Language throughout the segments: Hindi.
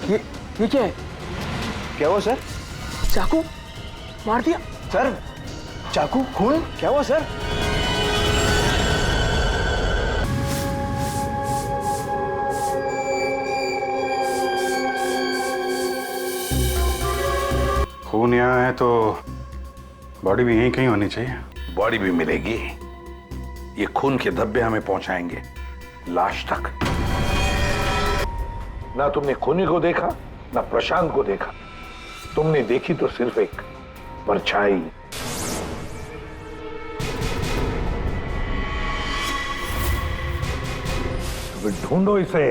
ये क्या है? क्या हुआ सर? चाकू मार दिया सर चाकू खून क्या हुआ सर? खून यहाँ है तो बॉडी भी यहीं कहीं होनी चाहिए। बॉडी भी मिलेगी, ये खून के धब्बे हमें पहुंचाएंगे लाश तक। ना तुमने खूनी को देखा ना प्रशांत को देखा, तुमने देखी तो सिर्फ एक परछाई। तो ढूंढो इसे।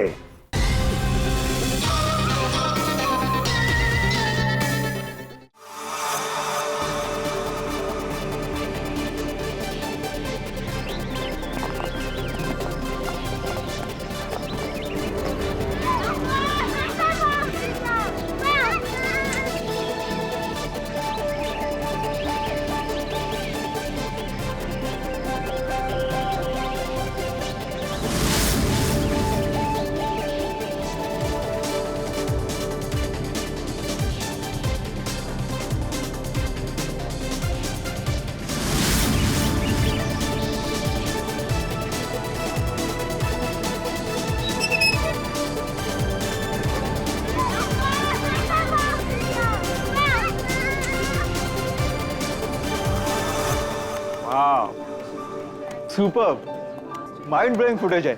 सुपर माइंड ब्लोइंग फुटेज है,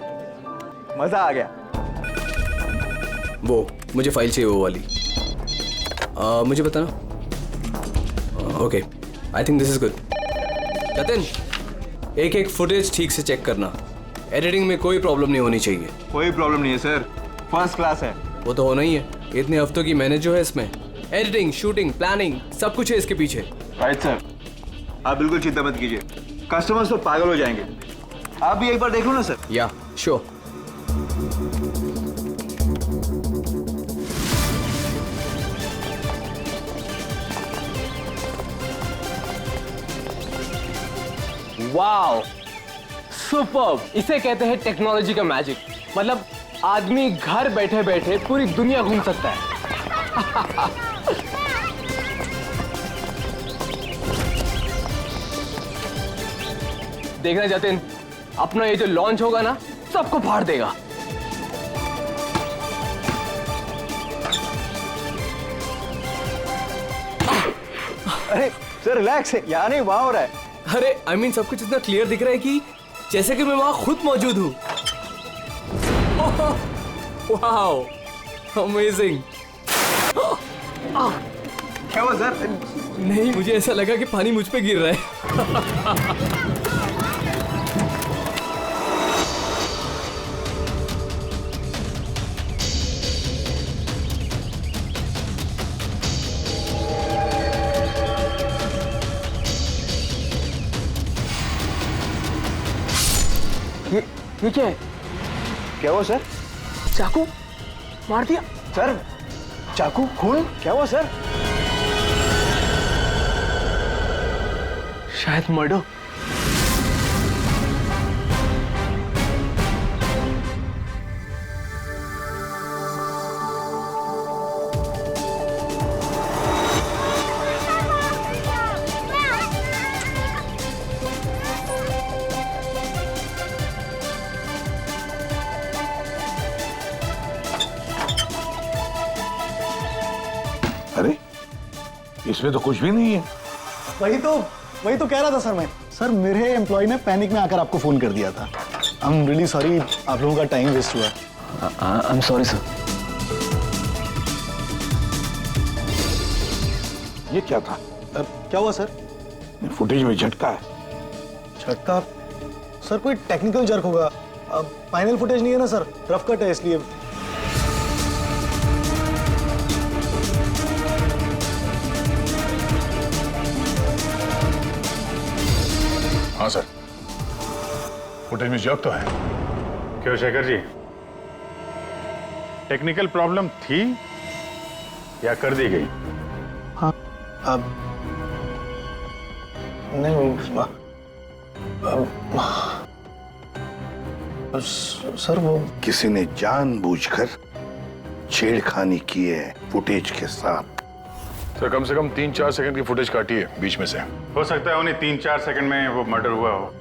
मजा आ गया। वो मुझे फाइल चाहिए वो वाली। मुझे बताना। Okay, I think this is good. Jatin, एक एक फुटेज ठीक से चेक करना, एडिटिंग में कोई प्रॉब्लम नहीं होनी चाहिए। कोई प्रॉब्लम नहीं है सर, फर्स्ट क्लास है। वो तो होना ही है, इतने हफ्तों की मेहनत जो है इसमें, एडिटिंग, शूटिंग, प्लानिंग सब कुछ है इसके पीछे। राइट सर, आप बिल्कुल चिंता मत कीजिए, कस्टमर्स तो पागल हो जाएंगे। आप भी एक बार देख लो ना सर। या श्योर। Wow, superb! इसे कहते हैं टेक्नोलॉजी का मैजिक। मतलब आदमी घर बैठे बैठे पूरी दुनिया घूम सकता है। देखना जतिन, अपना ये जो लॉन्च होगा ना, सबको फाड़ देगा। अरे सर रिलैक्स है, यहाँ नहीं वहाँ हो रहा है। अरे आई मीन सब कुछ इतना क्लियर दिख रहा है कि जैसे कि मैं वहां खुद मौजूद हूँ। Wow, amazing. क्या हुआ सर? नहीं, मुझे ऐसा लगा कि पानी मुझ पे गिर रहा है। ये क्या है? क्या हुआ सर? चाकू मार दिया सर चाकू खून क्या हुआ सर? शायद मर्डर। अरे इसमें तो कुछ भी नहीं है। वही तो कह रहा था सर मैं। सर मेरे एम्प्लॉय ने पैनिक में आकर आपको फोन कर दिया था। आई एम रियली सॉरी, आप लोगों का टाइम वेस्ट हुआ। I am sorry sir. ये क्या था? क्या हुआ सर? फुटेज में झटका है। झटका? सर कोई टेक्निकल जर्क होगा। फाइनल फुटेज नहीं है ना सर, रफ कट है इसलिए। हाँ सर, फुटेज में जर्क तो है। क्यों शेखर जी, टेक्निकल प्रॉब्लम थी या कर दी गई? हाँ अब नहीं सर वो किसी ने जानबूझकर छेड़खानी की है फुटेज के साथ। सर कम से कम 3-4 सेकंड की फुटेज काटी है बीच में से। हो सकता है उन्हें 3-4 सेकंड में वो मर्डर हुआ हो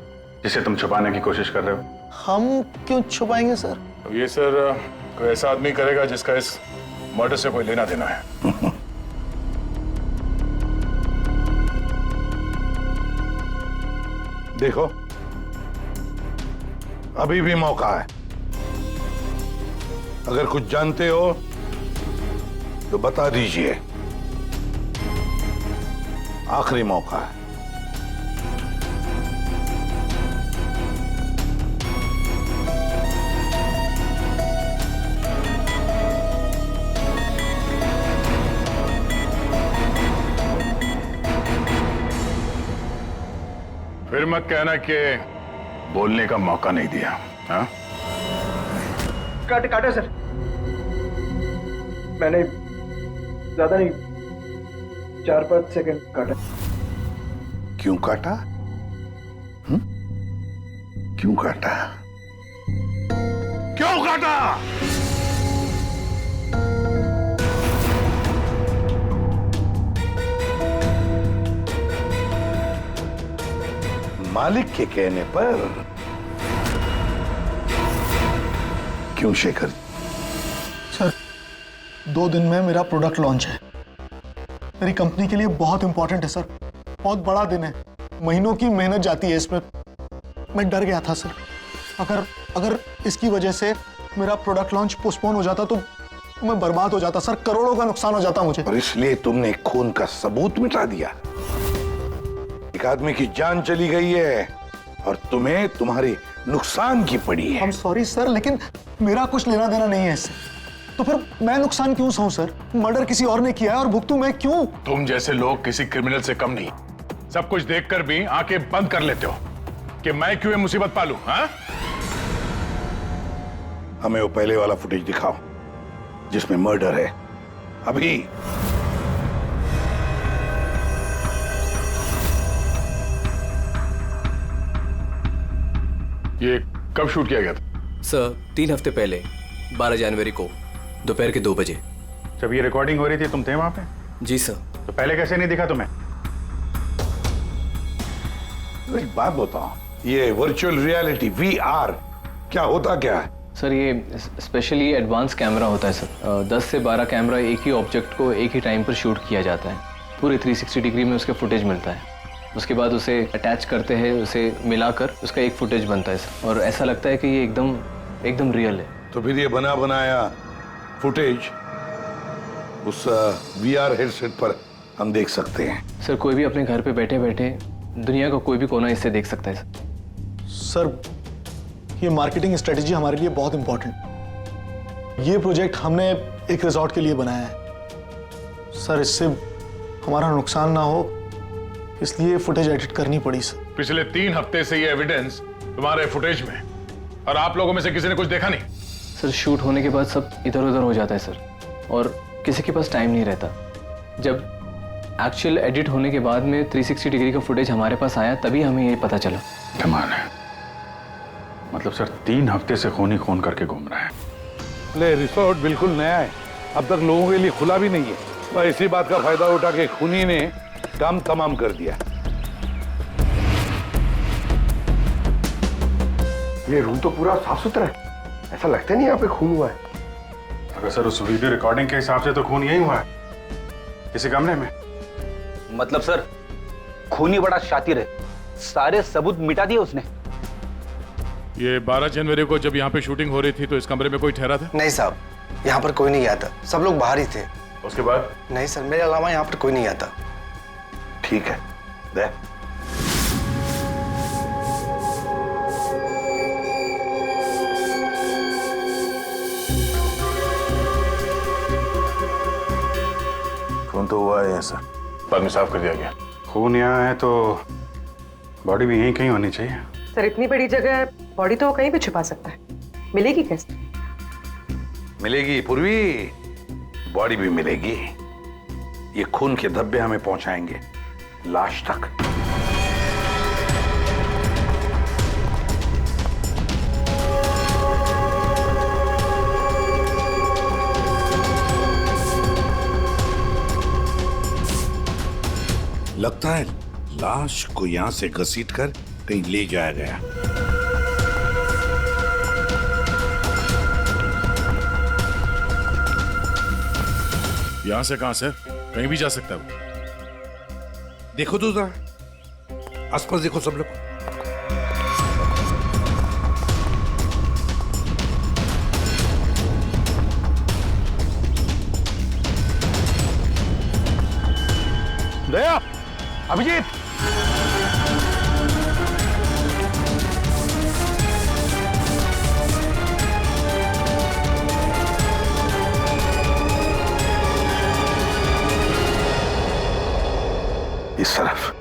जिसे तुम छुपाने की कोशिश कर रहे हो। हम क्यों छुपाएंगे सर? अब ये सर कोई ऐसा आदमी करेगा जिसका इस मर्डर से कोई लेना देना है। देखो, अभी भी मौका है। अगर कुछ जानते हो तो बता दीजिए। आखिरी मौका है। फिर मत कहना कि बोलने का मौका नहीं दिया। हाँ? काटा सर, मैंने ज्यादा नहीं 4-5 सेकंड काटा। क्यों काटा? क्यों काटा? क्यों काटा? मालिक के कहने पर। क्यों शेखर? सर 2 दिन में मेरा प्रोडक्ट लॉन्च है। मेरी कंपनी के लिए बहुत इंपॉर्टेंट है सर, बहुत बड़ा दिन है। महीनों की मेहनत जाती है इसमें। मैं डर गया था सर, अगर इसकी वजह से मेरा प्रोडक्ट लॉन्च पोस्टपोन हो जाता तो मैं बर्बाद हो जाता सर, करोड़ों का नुकसान हो जाता मुझे। और इसलिए तुमने खून का सबूत मिटा दिया। एक आदमी की जान चली गई है और तुम्हें तुम्हारे नुकसान की पड़ी है। I'm sorry सर, लेकिन मेरा कुछ लेना देना नहीं है इससे। तो फिर मैं नुकसान क्यों सहूं सर? मर्डर किसी और ने किया है और भुगतूं मैं क्यों? तुम जैसे लोग किसी क्रिमिनल से कम नहीं। सब कुछ देखकर भी आंखें बंद कर लेते हो कि मैं क्यों ये मुसीबत पालूं। हाँ? हमें वो पहले वाला फुटेज दिखाओ जिसमें मर्डर है। अभी। ये कब शूट किया गया था? सर 3 हफ्ते पहले 12 जनवरी को दोपहर के 2 बजे। जब ये रिकॉर्डिंग हो रही थी तुम थे वहां पे? जी सर। तो पहले कैसे नहीं दिखा तुम्हें? एक बात बताओ, ये वर्चुअल रियलिटी VR क्या होता क्या है? सर ये स्पेशली एडवांस कैमरा होता है सर। 10 से 12 कैमरा एक ही ऑब्जेक्ट को एक ही टाइम पर शूट किया जाता है। पूरे 360 डिग्री में उसके फुटेज मिलता है। उसके बाद उसे अटैच करते हैं, उसे मिलाकर उसका एक फुटेज बनता है सर। और ऐसा लगता है कि ये एकदम रियल है। तो फिर ये बना बनाया फुटेज उस VR हेडसेट पर हम देख सकते हैं। सर कोई भी अपने घर पे बैठे बैठे दुनिया का कोई भी कोना इससे देख सकता है सर। सर ये मार्केटिंग स्ट्रेटेजी हमारे लिए बहुत इंपॉर्टेंट। ये प्रोजेक्ट हमने एक रिजॉर्ट के लिए बनाया है सर। इससे हमारा नुकसान ना हो इसलिए फुटेज एडिट करनी पड़ी सर। पिछले 3 हफ्ते से ये एविडेंस तुम्हारे फुटेज में, और आप लोगों में से किसी ने कुछ देखा नहीं? सर शूट होने के बाद सब इधर उधर हो जाता है सर, और किसी के पास टाइम नहीं रहता। जब एक्चुअल एडिट होने के बाद में 360 डिग्री का फुटेज हमारे पास आया तभी हमें ये पता चला। कमाल है। मतलब सर 3 हफ्ते से खून ही खून करके घूम रहा है। ले, रिसोर्ट बिल्कुल नया है, अब तक लोगों के लिए खुला भी नहीं है। तो इसी बात का फायदा उठा के खूनी ने काम तमाम कर दिया। ये रूम तो पूरा साफ सुथरा है, ऐसा लगता नहीं यहाँ पे खून हुआ है। अगर सर उस वीडियो रिकॉर्डिंग के हिसाब से तो खून यही हुआ है, किसी कमरे में। मतलब सर खूनी बड़ा शातिर है, सारे सबूत मिटा दिए उसने। ये 12 जनवरी को जब यहाँ पे शूटिंग हो रही थी तो इस कमरे में कोई ठहरा था? नहीं साहब, यहाँ पर कोई नहीं आता, सब लोग बाहर ही थे। उसके बाद? नहीं सर, मेरे अलावा यहाँ पर कोई नहीं आता। ठीक है, दे। खून तो हुआ है सर, बाद में साफ कर दिया गया। खून यहाँ है तो बॉडी भी यहीं कहीं होनी चाहिए। सर इतनी बड़ी जगह है, बॉडी तो वो कहीं भी छुपा सकता है, मिलेगी कैसे? मिलेगी पूर्वी, बॉडी भी मिलेगी। ये खून के धब्बे हमें पहुंचाएंगे लाश तक। लगता है लाश को यहाँ से घसीट कर कहीं ले जाया गया। यहाँ से कहां सर? कहीं भी जा सकता है वो। देखो तो जरा आसपास देखो सब लोग। दया, अभिजीत, इस तरफ।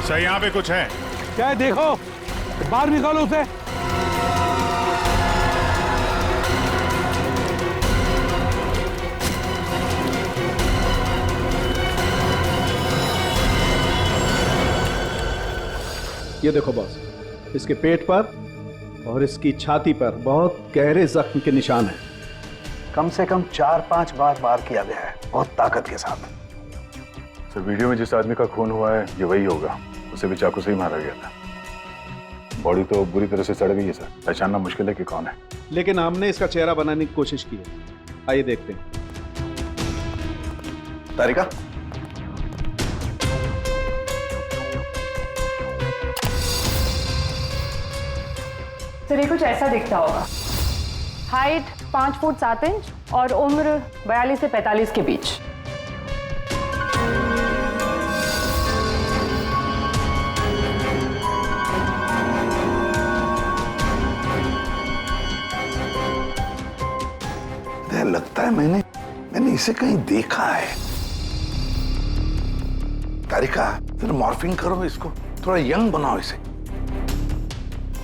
सर यहाँ पे कुछ है। क्या है देखो, बाहर निकालो उसे। ये देखो बॉस, इसके पेट पर और इसकी छाती पर बहुत गहरे जख्म के निशान हैं। कम से कम 4-5 बार वार किया गया है, बहुत ताकत के साथ। सर वीडियो में जिस आदमी का खून हुआ है ये वही होगा, उसे भी चाकू से ही मारा गया था। बॉडी तो बुरी तरह से सड़ गई है सर, पहचानना मुश्किल है कि कौन है। लेकिन हमने इसका चेहरा बनाने की कोशिश की है, आइए देखते हैं। तारिका, सर ये कुछ ऐसा दिखता होगा। हाइट 5 फुट 7 इंच और उम्र 42 से 45 के बीच। लगता है मैंने इसे कहीं देखा है। तारिका, जरा मॉर्फिंग करो इसको, थोड़ा यंग बनाओ इसे।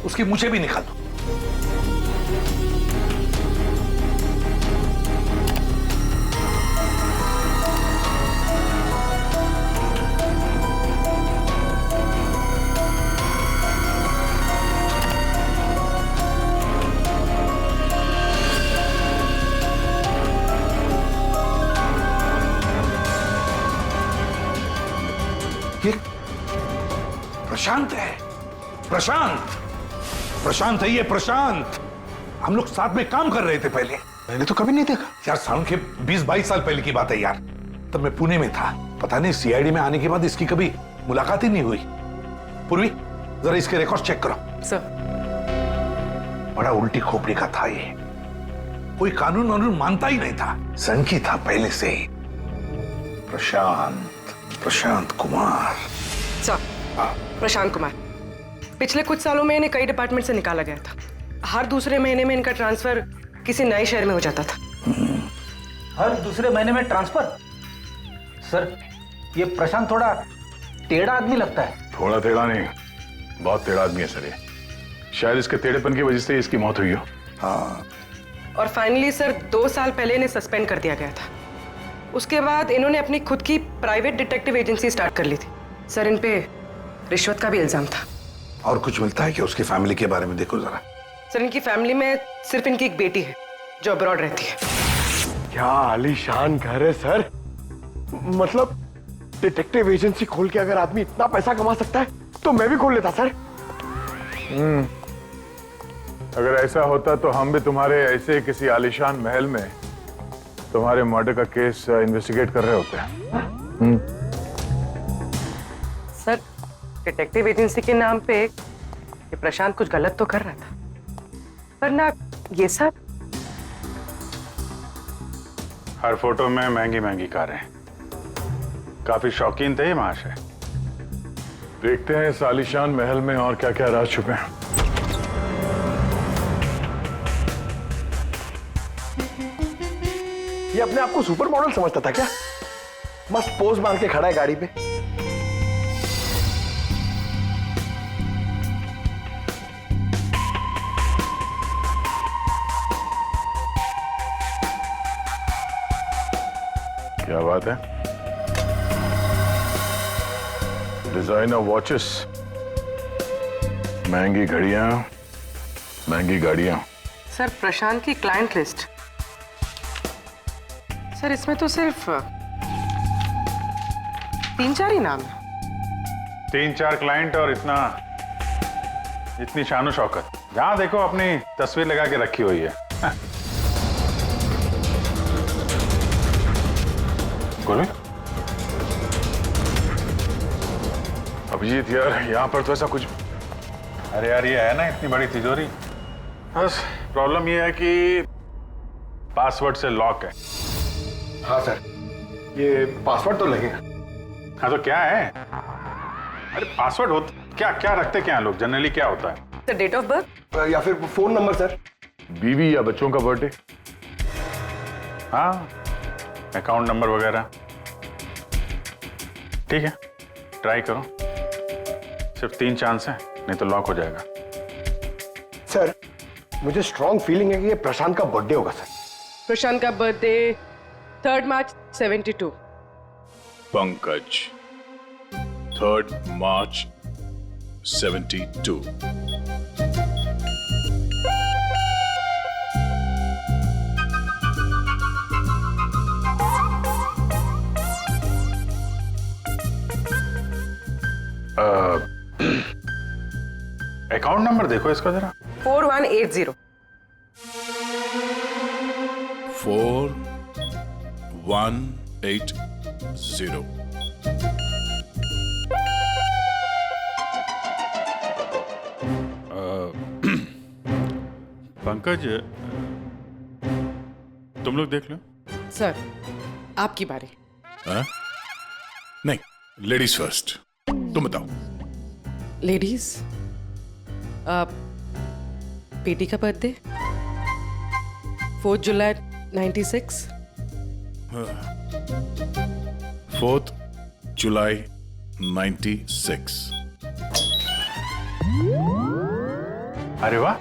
उसकी मूछें भी निकालो। ये प्रशांत है। प्रशांत है ये, प्रशांत। हम लोग साथ में काम कर रहे थे पहले। मैंने तो कभी नहीं देखा यार, साल के 20-22 साल पहले की बात है यार। तब मैं पुणे में था। पता नहीं सीआईडी में आने के बाद इसकी कभी मुलाकात ही नहीं हुई। पूर्वी, जरा इसके रिकॉर्ड चेक करो। सर। बड़ा उल्टी खोपड़ी का था ये, कोई कानून वानून मानता ही नहीं था, सनकी था पहले से ही। प्रशांत कुमार। सर, प्रशांत कुमार पिछले कुछ सालों में इन्हें कई डिपार्टमेंट से निकाला गया था। हर दूसरे महीने में इनका ट्रांसफर किसी नए शहर में हो जाता था। हर दूसरे महीने में ट्रांसफर? सर, ये प्रशांत थोड़ा टेढ़ा आदमी लगता है। थोड़ा टेढ़ा नहीं, बहुत टेढ़ा आदमी है सर ये। शायद इसके टेढ़ेपन की वजह से इसकी मौत हुई हो। हाँ। और फाइनली सर 2 साल पहले इन्हें सस्पेंड कर दिया गया था। उसके बाद इन्होंने अपनी खुद की प्राइवेट डिटेक्टिव एजेंसी स्टार्ट कर ली थी। सर, इन पे रिश्वत का भी इल्जाम था। और कुछ मिलता है क्या उसकी फैमिली के बारे में? देखो जरा। सर, इनकी फैमिली में सिर्फ इनकी एक बेटी है जो अब्रॉड रहती है। क्या आलीशान घर है सर। मतलब डिटेक्टिव एजेंसी खोल के अगर आदमी इतना पैसा कमा सकता है तो मैं भी खोल लेता सर। अगर ऐसा होता तो हम भी तुम्हारे ऐसे किसी आलीशान महल में तुम्हारे मर्डर का केस इन्वेस्टिगेट कर रहे होते हैं। सर, डिटेक्टिव एजेंसी के नाम पे ये प्रशांत कुछ गलत तो कर रहा था, पर ना ये सब। हर फोटो में महंगी महंगी कारें। काफी शौकीन थे ये महाशय। देखते हैं इस आलीशान महल में और क्या क्या राज छुपे हैं। ये अपने आप को सुपर मॉडल समझता था क्या? मस्त पोज मार के खड़ा है गाड़ी पे। क्या बात है? डिजाइनर वॉचेस, महंगी घड़ियां, महंगी गाड़ियां। सर प्रशांत की क्लाइंट लिस्ट। सर इसमें तो सिर्फ 3-4 ही नाम है। 3-4 क्लाइंट और इतनी शानो शौकत। जहां देखो अपनी तस्वीर लगा के रखी हुई है। गोविंद, अभिजीत यार, यहाँ पर तो ऐसा कुछ। अरे यार, ये है ना इतनी बड़ी तिजोरी, बस प्रॉब्लम ये है कि पासवर्ड से लॉक है। हाँ सर, ये पासवर्ड तो लगेगा। हाँ तो क्या है? अरे पासवर्ड होता क्या? क्या रखते क्या लोग जनरली? क्या होता है? सर डेट ऑफ बर्थ या फिर फोन नंबर सर। बीवी या बच्चों का बर्थडे, हाँ, अकाउंट नंबर वगैरह। ठीक है, ट्राई करो। सिर्फ 3 चांस हैं, नहीं तो लॉक हो जाएगा। सर मुझे स्ट्रॉन्ग फीलिंग है कि ये प्रशांत का बर्थडे होगा सर। प्रशांत का बर्थडे 3 मार्च 72। पंकज 3 मार्च 72। अकाउंट नंबर देखो इसका जरा। 4180। 4180। पंकज, तुम लोग देख लो। सर आपकी बारी। हाँ? नहीं, लेडीज फर्स्ट। तुम बताओ। लेडीज, बेटी का बर्थडे 4 जुलाई 96। 4 जुलाई 96। अरे वाह,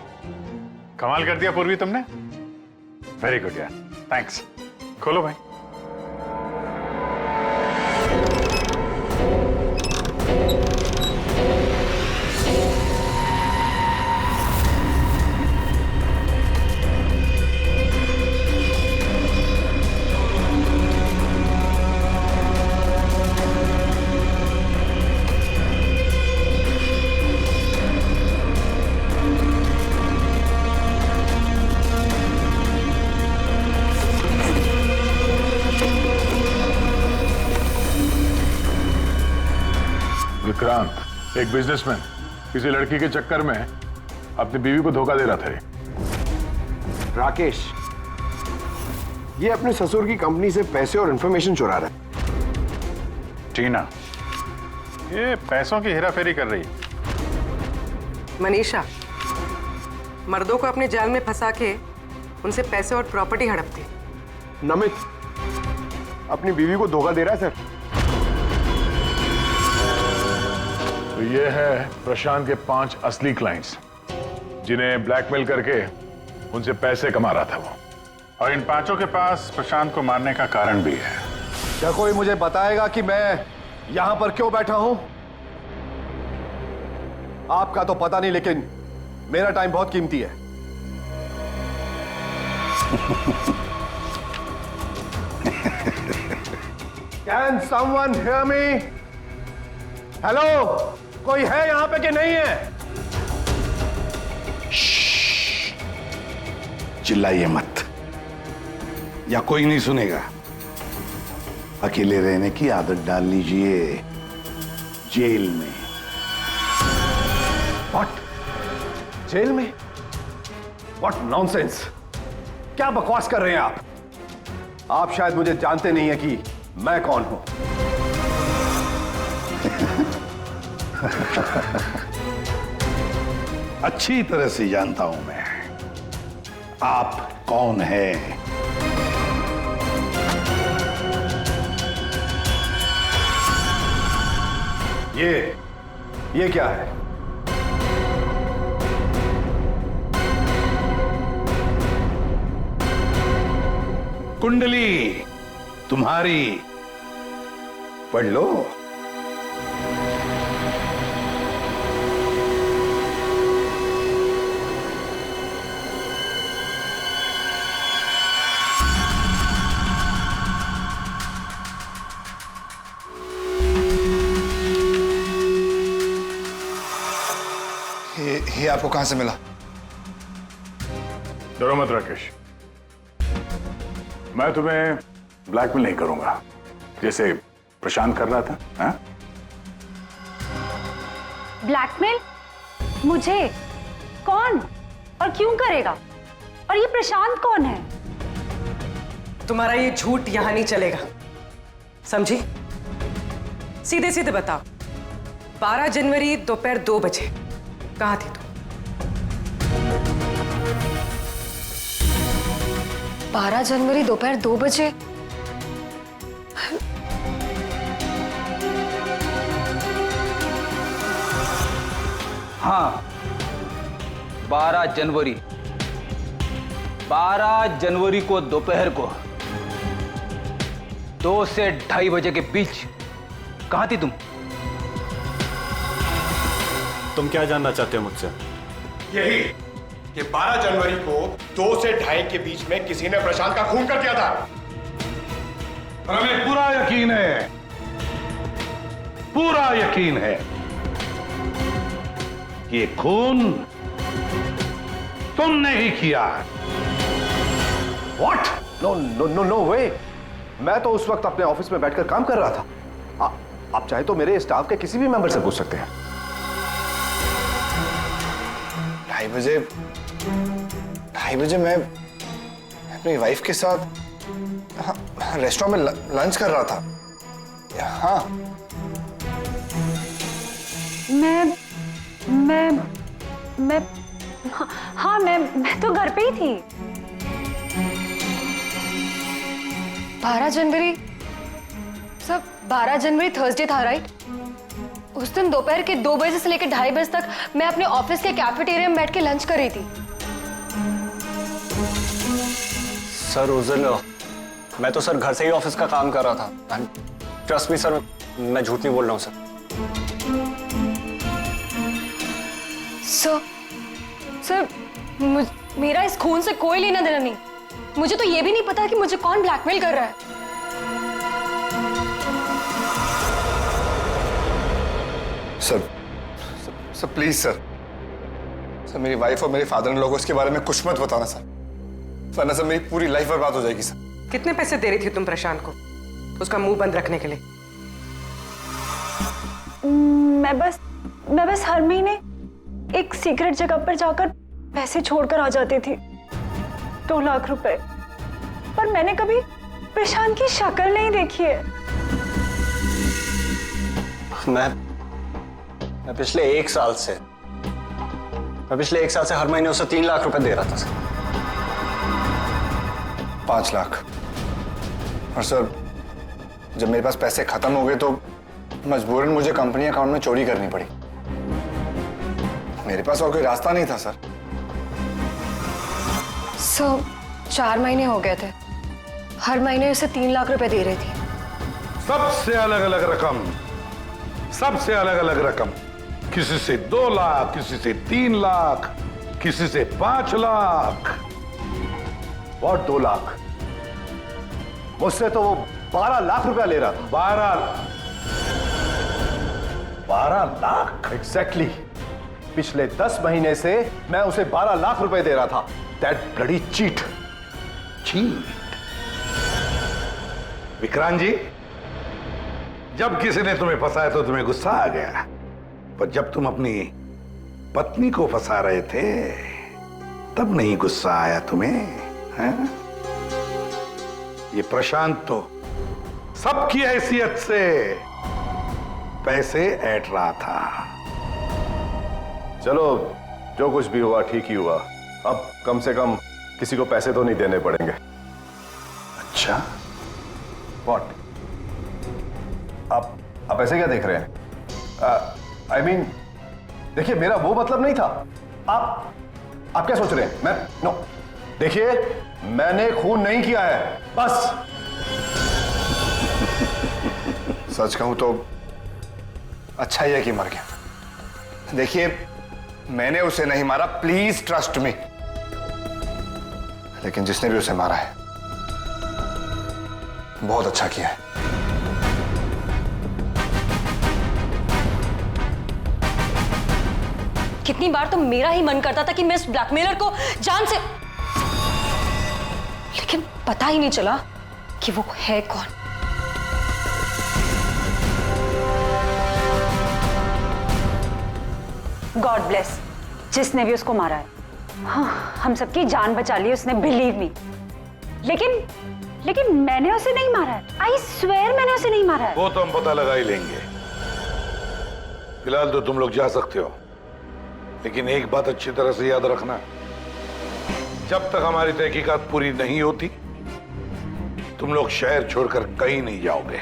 कमाल कर दिया पूर्वी तुमने। वेरी गुड यार, थैंक्स। खोलो भाई। विक्रांत, एक बिजनेसमैन, किसी लड़की के चक्कर में अपनी बीवी को धोखा दे रहा था। राकेश, ये अपने ससुर की कंपनी से पैसे और इंफॉर्मेशन चुरा रहा है। टीना, ये पैसों की हेराफेरी कर रही है। मनीषा, मर्दों को अपने जाल में फंसा के उनसे पैसे और प्रॉपर्टी हड़पती। नमित अपनी बीवी को धोखा दे रहा है सर। तो ये है प्रशांत के 5 असली क्लाइंट्स, जिन्हें ब्लैकमेल करके उनसे पैसे कमा रहा था वो। और इन 5 के पास प्रशांत को मारने का कारण भी है। क्या कोई मुझे बताएगा कि मैं यहां पर क्यों बैठा हूं? आपका तो पता नहीं, लेकिन मेरा टाइम बहुत कीमती है। Can someone hear me? Hello, कोई है यहां पे कि नहीं है? चिल्लाइए मत, या कोई नहीं सुनेगा। अकेले रहने की आदत डाल लीजिए जेल में। What? जेल में? What nonsense? क्या बकवास कर रहे हैं आप? आप शायद मुझे जानते नहीं है कि मैं कौन हूं। अच्छी तरह से जानता हूं मैं आप कौन हैं। ये क्या है? कुंडली, तुम्हारी पढ़ लो। ये आपको कहां से मिला? डरो मत राकेश, मैं तुम्हें ब्लैकमेल नहीं करूंगा जैसे प्रशांत कर रहा था। हाँ? ब्लैकमेल? मुझे? कौन और क्यों करेगा? और ये प्रशांत कौन है? तुम्हारा ये झूठ यहां नहीं चलेगा, समझी? सीधे सीधे बताओ, 12 जनवरी दोपहर 2 बजे कहां थी तुम? 12 जनवरी दोपहर 2 बजे? हाँ, 12 जनवरी 12 जनवरी को दोपहर को 2 से 2:30 बजे के बीच कहां थी तुम? तुम क्या जानना चाहते हो मुझसे? यही कि 12 जनवरी को 2 से 2:30 के बीच में किसी ने प्रशांत का खून कर दिया था। और हमें पूरा यकीन है कि ये खून तुमने ही किया। What? No way! मैं तो उस वक्त अपने ऑफिस में बैठकर काम कर रहा था। आप चाहे तो मेरे स्टाफ के किसी भी मेंबर से पूछ सकते हैं। 2:30 बजे मैं अपनी वाइफ के साथ रेस्टोरेंट में लंच कर रहा था। हाँ, मैं तो घर पे ही थी। 12 जनवरी सब 12 जनवरी थर्सडे था, राइट? उस दिन दोपहर के 2 बजे से लेकर 2:30 बजे तक मैं अपने ऑफिस के कैफेटेरिया में बैठ के लंच कर रही थी। सर उस दिन मैं तो सर घर से ही ऑफिस का काम कर रहा था। ट्रस्ट मी सर, मैं झूठ नहीं बोल रहा हूँ सर। सर, मेरा इस खून से कोई लेना देना नहीं। मुझे तो ये भी नहीं पता कि मुझे कौन ब्लैकमेल कर रहा है। सर प्लीज सर, मेरी वाइफ और मेरे फादर इन लोगों को इसके बारे में कुछ मत बताना सर, वरना सर मेरी पूरी लाइफ बर्बाद हो जाएगी सर। कितने पैसे दे रही थी तुम प्रशांत को उसका मुंह बंद रखने के लिए? मैं बस हर महीने एक सीक्रेट जगह पर जाकर पैसे छोड़कर आ जाती थी, 2 लाख रुपए। पर मैंने कभी प्रशांत की शक्ल नहीं देखी है। मैं पिछले 1 साल से हर महीने उसे 3 लाख रुपए दे रहा था सर। 5 लाख। और सर जब मेरे पास पैसे खत्म हो गए तो मजबूरन मुझे कंपनी अकाउंट में चोरी करनी पड़ी। मेरे पास और कोई रास्ता नहीं था सर। 4 महीने हो गए थे, हर महीने उसे 3 लाख रुपए दे रही थी। सबसे अलग अलग रकम, किसी से 2 लाख, किसी से 3 लाख, किसी से 5 लाख। और 2 लाख? मुझसे तो वो 12 लाख रुपया ले रहा था। 12 लाख? एग्जैक्टली। पिछले 10 महीने से मैं उसे 12 लाख रुपए दे रहा था। That bloody cheat. Vikrant ji, जब किसी ने तुम्हें फंसाया तो तुम्हें गुस्सा आ गया, पर जब तुम अपनी पत्नी को फंसा रहे थे तब नहीं गुस्सा आया तुम्हें? है? ये प्रशांत तो सबकी हैसियत से पैसे ऐंठ रहा था। चलो, जो कुछ भी हुआ ठीक ही हुआ। अब कम से कम किसी को पैसे तो नहीं देने पड़ेंगे। अच्छा, व्हाट? आप ऐसे क्या देख रहे हैं? आई मीन, देखिए, मेरा वो मतलब नहीं था। आप क्या सोच रहे हैं? नो, देखिए, मैंने खून नहीं किया है, बस। सच कहूं तो अच्छा ही है कि मर गया। देखिए, मैंने उसे नहीं मारा, प्लीज ट्रस्ट मी। लेकिन जिसने भी उसे मारा है बहुत अच्छा किया है। कितनी बार तो मेरा ही मन करता था कि मैं इस ब्लैकमेलर को जान से, लेकिन पता ही नहीं चला कि वो है कौन। गॉड ब्लेस जिसने भी उसको मारा है। हाँ, हम सबकी जान बचा ली उसने, बिलीव मी। लेकिन मैंने उसे नहीं मारा है। आई स्वेयर मैंने उसे नहीं मारा है। वो तो हम पता लगा ही लेंगे। फिलहाल तो तुम लोग जा सकते हो, लेकिन एक बात अच्छी तरह से याद रखना, जब तक हमारी तहकीकात पूरी नहीं होती तुम लोग शहर छोड़कर कहीं नहीं जाओगे।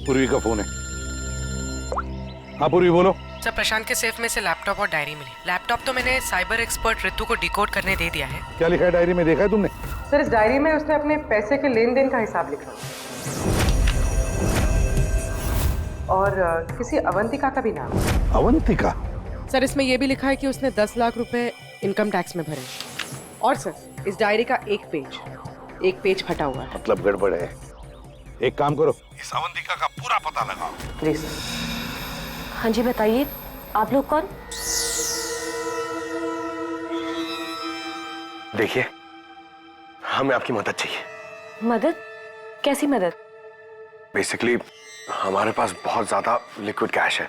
पूर्वी का फोन है। हाँ पूर्वी बोलो। सर, प्रशांत के सेफ में से लैपटॉप और डायरी मिली। लैपटॉप तो मैंने साइबर एक्सपर्ट ऋतु को डिकोड करने दे दिया है। क्या लिखा है डायरी में, देखा है तुमने? सर, इस डायरी में उसने अपने पैसे के लेन देन का हिसाब लिखा और किसी अवंतिका का भी नाम। अवंतिका? सर, इसमें यह भी लिखा है कि उसने 10 लाख रुपए इनकम टैक्स में भरे। और सर, इस डायरी का एक पेज फटा हुआ है। मतलब गड़बड़ है। एक काम करो, इस अवंतिका का पूरा पता लगाओ। Please sir. हाँ जी, बताइए आप लोग कौन? देखिए, हमें आपकी मदद चाहिए। मदद? कैसी मदद? बेसिकली हमारे पास बहुत ज्यादा लिक्विड कैश है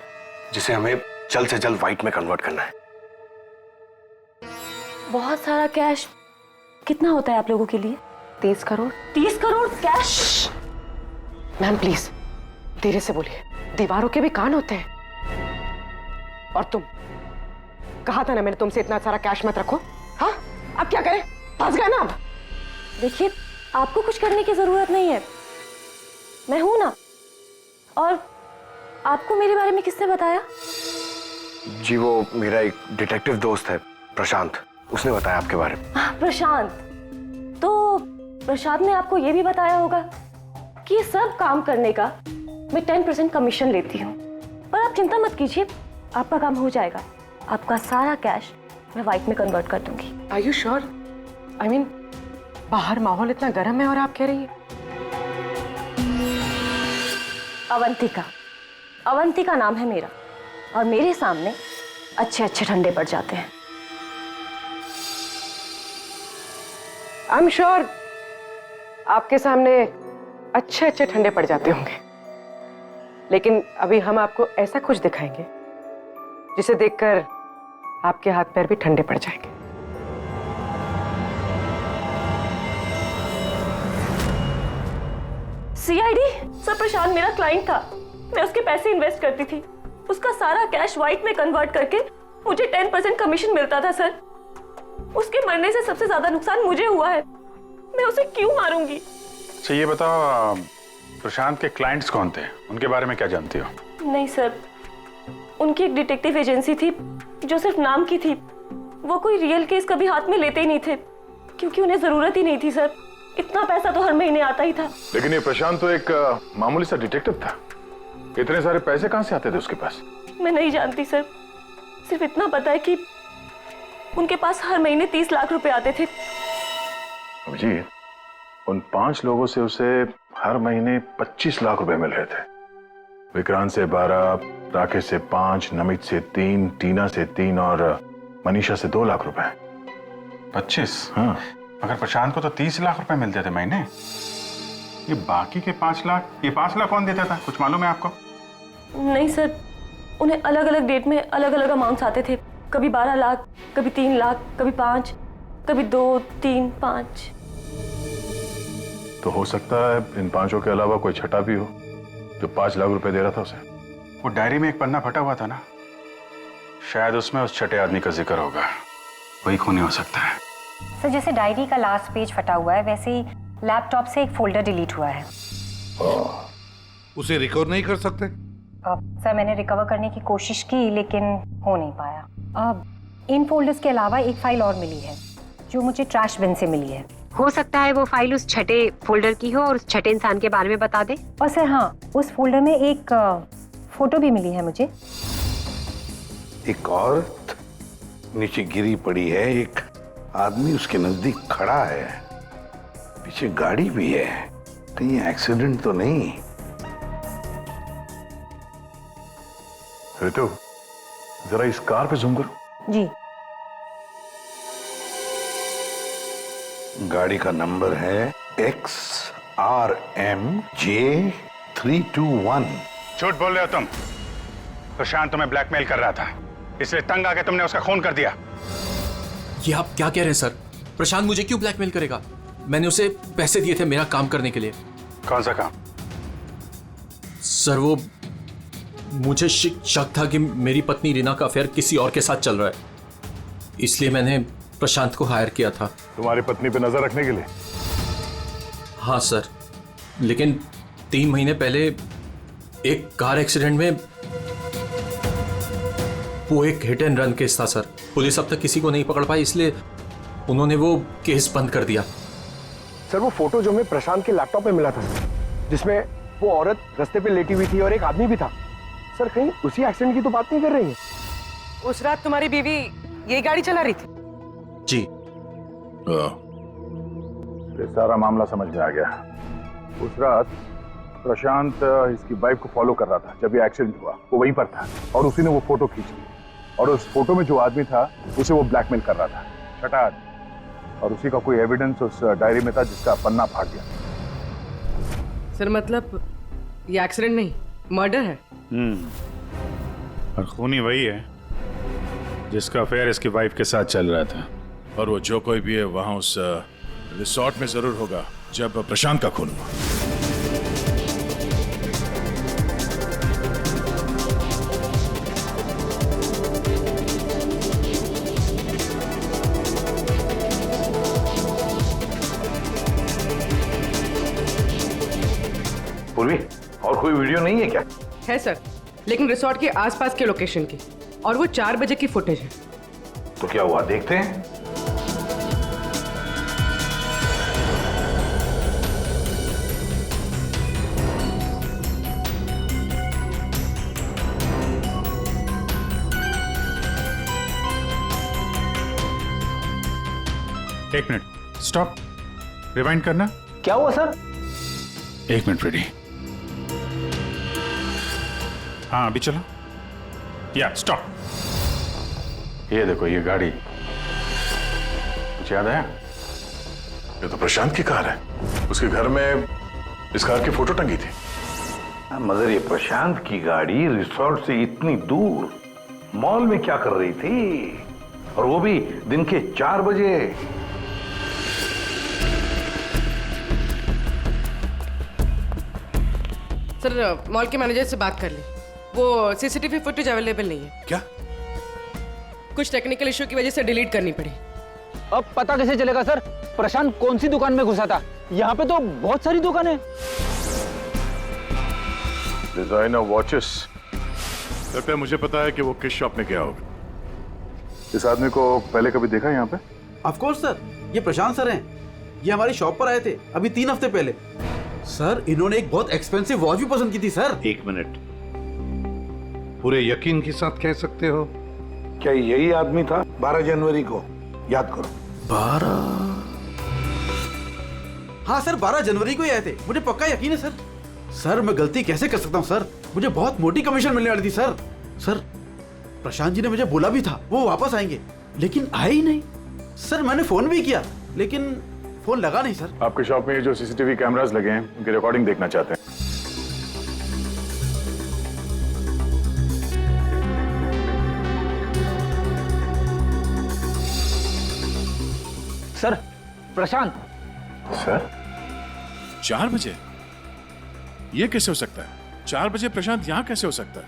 जिसे हमें जल्द से जल्द व्हाइट में कन्वर्ट करना है। बहुत सारा कैश? कितना होता है आप लोगों के लिए? 30 crore. 30 crore cash? Ma'am please धीरे से बोलिए, दीवारों के भी कान होते हैं। और तुम, कहा था ना मैंने तुमसे इतना सारा कैश मत रखो। हाँ, अब क्या करें? फंस गए ना अब। देखिए, आपको कुछ करने की जरूरत नहीं है, मैं हूं ना। और आपको मेरे बारे में किसने बताया? जी, वो मेरा एक डिटेक्टिव दोस्त है प्रशांत, उसने बताया आपके बारे में। प्रशांत? तो प्रशांत ने आपको यह भी बताया होगा कि ये सब काम करने का मैं 10% कमीशन लेती हूँ। पर आप चिंता मत कीजिए, आपका काम हो जाएगा। आपका सारा कैश मैं व्हाइट में कन्वर्ट कर दूंगी। Are you sure? I mean, बाहर माहौल इतना गर्म है और आप कह रही हैं? अवंतिका नाम है मेरा, और मेरे सामने अच्छे अच्छे ठंडे पड़ जाते हैं। I'm sure आपके सामने अच्छे अच्छे ठंडे पड़ जाते होंगे, लेकिन अभी हम आपको ऐसा कुछ दिखाएंगे जिसे देखकर आपके हाथ पैर भी ठंडे पड़ जाएंगे। सीआईडी? सर, प्रशांत मेरा क्लाइंट था, मैं उसके पैसे इन्वेस्ट करती थी। उसका सारा कैश व्हाइट में कन्वर्ट करके मुझे 10% कमीशन मिलता था सर। उसके मरने से सबसे ज्यादा नुकसान मुझे हुआ है, मैं उसे क्यों मारूंगी? अच्छा ये बताओ, प्रशांत के क्लाइंट्स कौन थे, उनके बारे में क्या जानती हो? नहीं सर, उनकी एक डिटेक्टिव एजेंसी थी जो सिर्फ नाम की थी। वो कोई रियल केस कभी हाथ में लेते ही नहीं थे, क्योंकि उन्हें जरूरत ही नहीं थी सर। इतना पैसा तो हर महीने आता ही था। लेकिन ये प्रशांत तो एक मामूली सा डिटेक्टिव था, इतने सारे पैसे कहां से आते थे उसके पास? मैं नहीं जानती सर, सिर्फ इतना पता है कि उनके पास हर महीने 30 लाख रुपए आते थे। जी, उन 5 लोगों से उसे हर महीने 25 लाख रुपए मिल रहे थे। विक्रांत से 12, राकेश से 5, नमित से 3, टीना से 3 और मनीषा से 2 लाख रुपए। 25? हाँ। अगर प्रशांत को तो 30 लाख रुपए मिलते थे महीने, ये बाकी के 5 लाख, ये 5 लाख कौन देता था, कुछ मालूम है आपको? नहीं सर, उन्हें अलग अलग डेट में अलग अलग अमाउंट्स आते थे। कभी 12 लाख, कभी 3 लाख, कभी 5, कभी 2, 3, 5। तो हो सकता है इन 5 के अलावा कोई छठा भी हो जो 5 लाख रुपए दे रहा था उसे। वो डायरी में एक पन्ना फटा हुआ था ना, शायद उसमें उस छठे आदमी का जिक्र होगा, वही खूनी हो सकता है। सर, जैसे डायरी का लास्ट पेज फटा हुआ है, वैसे ही लैपटॉप से एक फोल्डर डिलीट हुआ है। उसे रिकवर नहीं कर सकते? सर, मैंने रिकवर करने की कोशिश की लेकिन हो नहीं पाया। इन फोल्डर्स के अलावा एक फाइल और मिली है जो मुझे ट्रैश बिन से मिली है। हो सकता है वो फाइल उस छठे फोल्डर की हो और उस छठे इंसान के बारे में बता दे। और सर हाँ, उस फोल्डर में एक फोटो भी मिली है मुझे। एक औरत नीचे गिरी पड़ी है, एक आदमी उसके नजदीक खड़ा है, पीछे गाड़ी भी है। कहीं एक्सीडेंट तो नहीं? ऋतु, जरा इस कार पे जूम करो। जी। गाड़ी का नंबर है XRMJ321। झूठ बोल रहे हो तुम। प्रशांत तुम्हें ब्लैकमेल कर रहा था, इसलिए तंग आके तुमने उसका खून कर दिया। ये आप क्या कह रहे हैं सर? प्रशांत मुझे क्यों ब्लैकमेल करेगा? मैंने उसे पैसे दिए थे मेरा काम करने के लिए। कौन सा काम? सर वो मुझे शक था कि मेरी पत्नी रीना का अफेयर किसी और के साथ चल रहा है, इसलिए मैंने प्रशांत को हायर किया था। तुम्हारी पत्नी पे नजर रखने के लिए? हाँ सर, लेकिन 3 महीने पहले एक कार एक्सीडेंट में वो एक हिट एंड रन केस था सर। पुलिस अब तक किसी को नहीं पकड़ पाई, इसलिए उन्होंने वो केस बंद कर दिया। सर वो फोटो जो हमें प्रशांत के लैपटॉप पे मिला था, जिसमें वो औरत रास्ते पे लेटी हुई थी और एक आदमी भी था। सर कहीं उसी एक्सीडेंट की तो बात नहीं कर रही है? उस रात तुम्हारी बीवी यही गाड़ी चला रही थी? जी। ये सारा मामला समझ में आ गया। उस रात प्रशांत इसकी वाइफ को फॉलो कर रहा था। जब ये एक्सीडेंट हुआ वो वहीं पर था और उसी ने वो फोटो खींच ली, और उस फोटो में जो आदमी था उसे वो ब्लैकमेल कर रहा था, छठा आदमी। और उसी का कोई एविडेंस उस डायरी में था जिसका पन्ना फाड़ गया। सर मतलब ये एक्सीडेंट नहीं, मर्डर है। और खूनी वही है जिसका अफेयर इसकी वाइफ के साथ चल रहा था। और वो जो कोई भी है वहां उस रिसोर्ट में जरूर होगा जब प्रशांत का खून हुआ। पूर्वी, और कोई वीडियो नहीं है क्या? है सर, लेकिन रिसोर्ट के आसपास के लोकेशन की, और वो 4 बजे की फुटेज है। तो क्या हुआ देखते हैं। एक मिनट, स्टॉप, रिवाइंड करना। क्या हुआ सर? 1 minute ready. हाँ अभी चलो। या स्टॉप। ये देखो ये गाड़ी, कुछ याद आया? ये तो प्रशांत की कार है। उसके घर में इस कार की फोटो टंगी थी। मगर ये प्रशांत की गाड़ी रिसोर्ट से इतनी दूर मॉल में क्या कर रही थी, और वो भी दिन के 4 बजे? सर मॉल के मैनेजर से बात कर ले, वो सीसीटीवी फुटेज अवेलेबल नहीं है। क्या? कुछ टेक्निकल इशू की वजह से डिलीट करनी पड़ी। अब पता कैसे चलेगा सर प्रशांत कौन सी दुकान में घुसा था? यहाँ पे तो बहुत सारी दुकानें। Designer watches. लगता है मुझे पता है कि वो किस शॉप में गया होगा। इस आदमी को पहले कभी देखा यहाँ पे? ऑफ कोर्स सर, ये प्रशांत सर हैं। ये हमारी शॉप पर आए थे अभी 3 हफ्ते पहले। सर इन्होंने एक बहुत एक्सपेंसिव वॉच भी पसंद की थी सर। 1 मिनट, पूरे यकीन के साथ कह सकते हो क्या यही आदमी था 12 जनवरी को? याद करो। 12? हाँ सर, 12 जनवरी को ही आए थे, मुझे पक्का यकीन है सर। सर मैं गलती कैसे कर सकता हूँ सर, मुझे बहुत मोटी कमीशन मिलने वाली थी सर। सर प्रशांत जी ने मुझे बोला भी था वो वापस आएंगे, लेकिन आए ही नहीं। सर मैंने फोन भी किया लेकिन फोन लगा नहीं सर। आपके शॉप में जो सीसीटीवी कैमरास लगे हैं उनकी रिकॉर्डिंग देखना चाहते हैं। सर प्रशांत। सर 4 बजे? ये कैसे हो सकता है? 4 बजे प्रशांत यहाँ कैसे हो सकता है?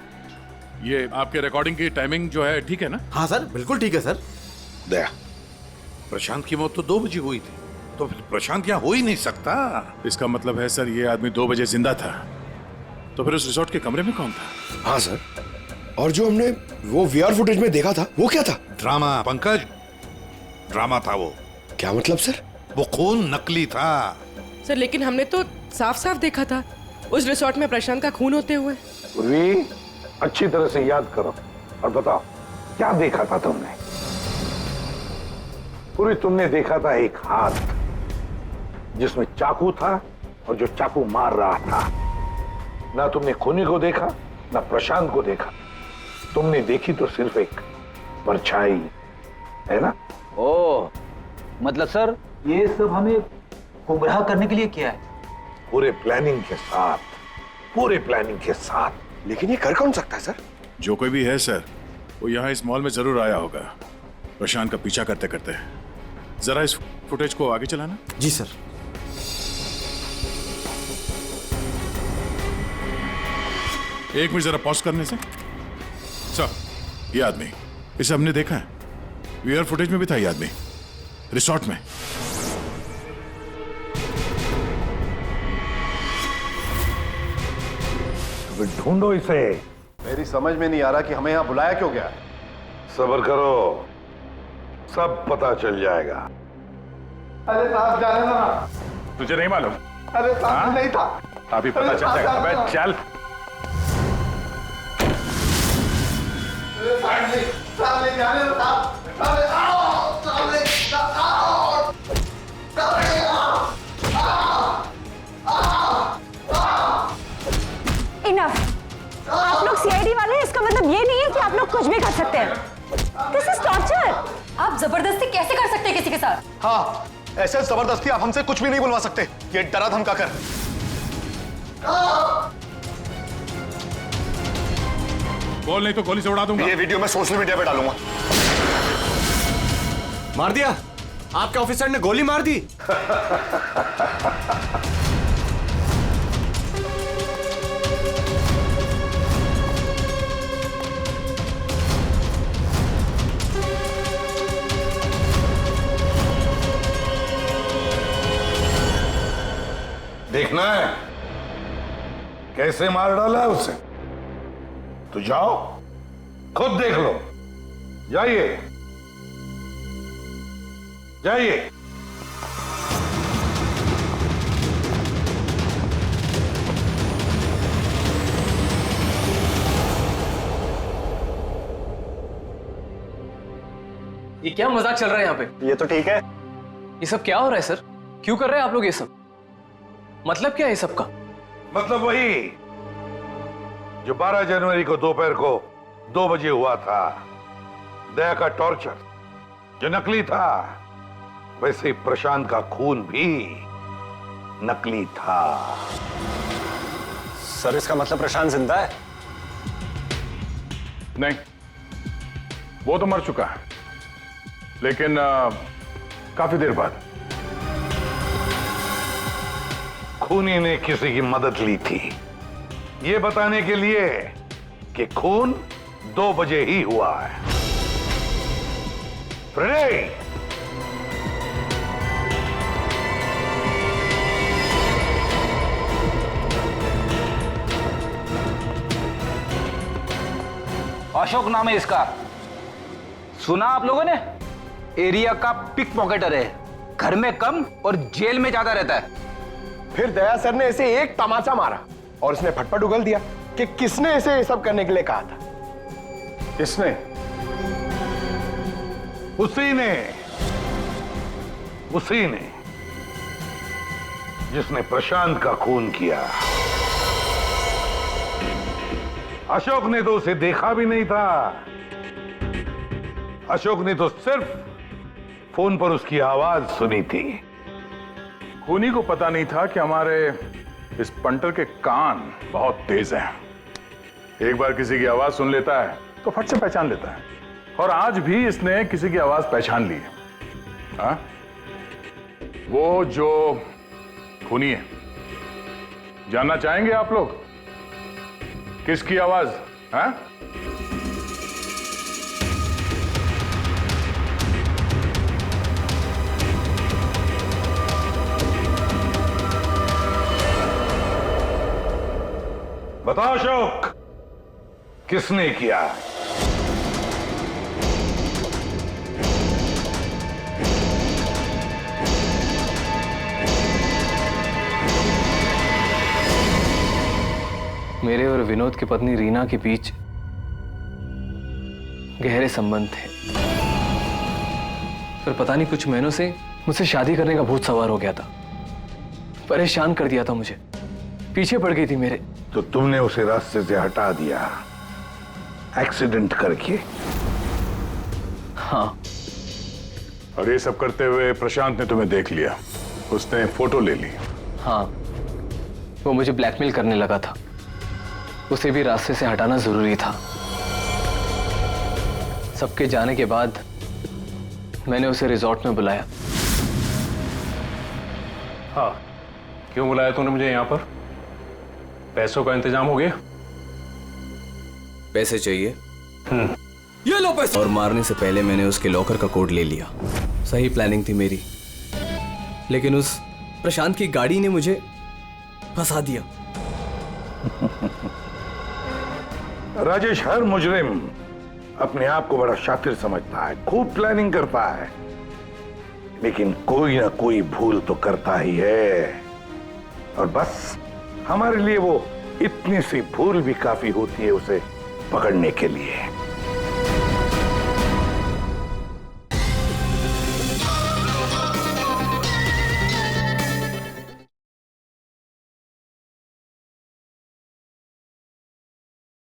ये आपके रिकॉर्डिंग की टाइमिंग जो है ठीक है ना? हाँ सर बिल्कुल ठीक है सर। दया, प्रशांत की मौत तो 2 बजे हुई थी, तो फिर प्रशांत यहाँ हो ही नहीं सकता। इसका मतलब है सर ये आदमी 2 बजे जिंदा था, तो फिर उस रिसोर्ट के कमरे में कौन था? हाँ सर, और जो हमने वो वीआर फुटेज में देखा था वो क्या था? ड्रामा पंकज, ड्रामा था वो। क्या मतलब सर? वो खून नकली था। सर लेकिन हमने तो साफ साफ देखा था उस रिसोर्ट में प्रशांत का खून होते हुए। पूर्वी, अच्छी तरह से याद करो और बताओ क्या देखा था तुमने? पूरी तुमने देखा था एक हाथ जिसमें चाकू था और जो चाकू मार रहा था। ना तुमने खूनी को देखा ना प्रशांत को देखा, तुमने देखी तो सिर्फ एक परछाई, है ना? ओ, मतलब सर ये सब हमें गुमराह करने के लिए किया है? पूरे प्लानिंग के साथ, पूरे प्लानिंग के साथ। लेकिन ये कर कौन सकता है सर? जो कोई भी है सर, वो यहाँ इस मॉल में जरूर आया होगा प्रशांत का पीछा करते करते। जरा इस फुटेज को आगे चलाना। जी सर। एक मिनट जरा पॉज करने से। सर, ये आदमी, इसे हमने देखा है, वीआर फुटेज में भी था ये आदमी, रिसोर्ट में। ढूंढो इसे। मेरी समझ में नहीं आ रहा कि हमें यहाँ बुलाया क्यों गया है। सब्र करो, सब पता चल जाएगा। अरे साहब जाने दो ना। तुझे नहीं मालूम? अरे साहब नहीं था। अभी पता चल जाएगा। अबे चल। इनफ। आप लोग सीआईडी वाले हैं, इसका मतलब ये नहीं है कि आप लोग कुछ भी कर सकते हैं। This is torture. आप जबरदस्ती कैसे कर सकते हैं किसी के साथ? हाँ, ऐसे जबरदस्ती आप हमसे कुछ भी नहीं बुलवा सकते। ये डरा धमका कर। बोल, नहीं तो गोली से उड़ा दूंगा। ये वीडियो मैं सोशल मीडिया पे डालूंगा। मार दिया? आपके ऑफिसर ने गोली मार दी? देखना है कैसे मार डाला है उसे? तो जाओ, खुद देख लो। जाइए जाइए। ये क्या मजाक चल रहा है यहाँ पे? ये तो ठीक है। ये सब क्या हो रहा है सर? क्यों कर रहे हैं आप लोग ये सब? मतलब क्या है ये सब का? मतलब वही जो 12 जनवरी को दोपहर को 2 बजे हुआ था, दया का टॉर्चर जो नकली था, वैसे ही प्रशांत का खून भी नकली था। सर इसका मतलब प्रशांत जिंदा है? नहीं, वो तो मर चुका है, लेकिन काफी देर बाद। खूनी ने किसी की मदद ली थी ये बताने के लिए कि खून 2 बजे ही हुआ है। फ्रेडे, अशोक नाम है इसका। सुना आप लोगों ने? एरिया का पिक पॉकेटर है, घर में कम और जेल में ज्यादा रहता है। फिर दया सर ने इसे एक तमाचा मारा और इसने फटफट उगल दिया कि किसने इसे ये सब करने के लिए कहा था। किसने? उसी ने जिसने प्रशांत का खून किया। अशोक ने तो उसे देखा भी नहीं था। अशोक ने तो सिर्फ फोन पर उसकी आवाज सुनी थी। खूनी को पता नहीं था कि हमारे इस पंटर के कान बहुत तेज हैं। एक बार किसी की आवाज सुन लेता है तो फट से पहचान लेता है, और आज भी इसने किसी की आवाज पहचान ली। हाँ, वो जो खूनी है, जानना चाहेंगे आप लोग किसकी आवाज? हाँ, बताओ अशोक, किसने किया? मेरे और विनोद की पत्नी रीना के बीच गहरे संबंध थे। फिर पता नहीं कुछ महीनों से मुझसे शादी करने का भूत सवार हो गया था। परेशान कर दिया था मुझे, पीछे पड़ गई थी मेरे। तो तुमने उसे रास्ते से हटा दिया एक्सीडेंट करके? हाँ। और ये सब करते हुए प्रशांत ने तुम्हें देख लिया, उसने फोटो ले ली। हाँ, वो मुझे ब्लैकमेल करने लगा था। उसे भी रास्ते से हटाना जरूरी था। सबके जाने के बाद मैंने उसे रिजॉर्ट में बुलाया। हाँ, क्यों बुलाया तूने मुझे यहाँ पर? पैसों का इंतजाम हो गया? पैसे चाहिए? ये लो पैसे। और मारने से पहले मैंने उसके लॉकर का कोड ले लिया। सही प्लानिंग थी मेरी, लेकिन उस प्रशांत की गाड़ी ने मुझे फंसा दिया। राजेश हर मुजरिम अपने आप को बड़ा शातिर समझता है, खूब प्लानिंग करता है, लेकिन कोई ना कोई भूल तो करता ही है। और बस हमारे लिए वो इतनी सी भूल भी काफी होती है उसे पकड़ने के लिए।